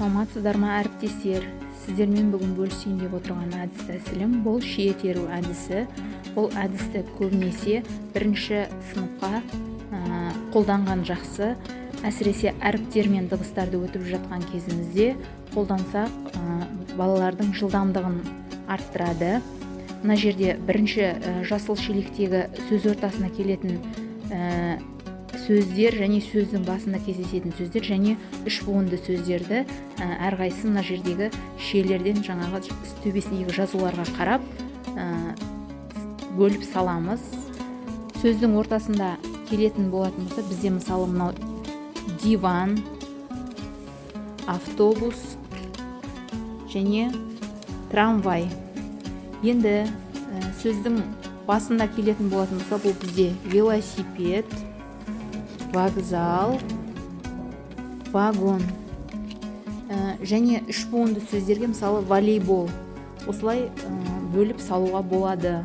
Саламатсыздар ма әріптестер? Сіздермен бүгін бөлісейін деп отырған әдіс тәсілім бұл шие теру әдісі. Бұл әдісті көбінесе бірінші сыныпқа қолданған жақсы. Әсіресе әріптер мен дыбыстарды өтіп жатқан кезімізде қолдансақ балалардың жылдамдығын арттырады. Мына жерде бірінші жасыл шелектегі сөз ортасына келетін сөздер және сөздің басында кездесетін сөздер және үш буынды сөздерді әрқайсысын мына жердегі шиелерден жаңағы төбесіндегі жазуларға қарап бөліп саламыз. Сөздің ортасында келетін болатын болса, бізде мысалы мынау диван, автобус және трамвай. Енді сөздің басында келетін болатын болса, бұл бізде велосипед, вокзал, вагон және үш буынды сөздерге мысалы волейбол. Осылай бөліп салуға болады.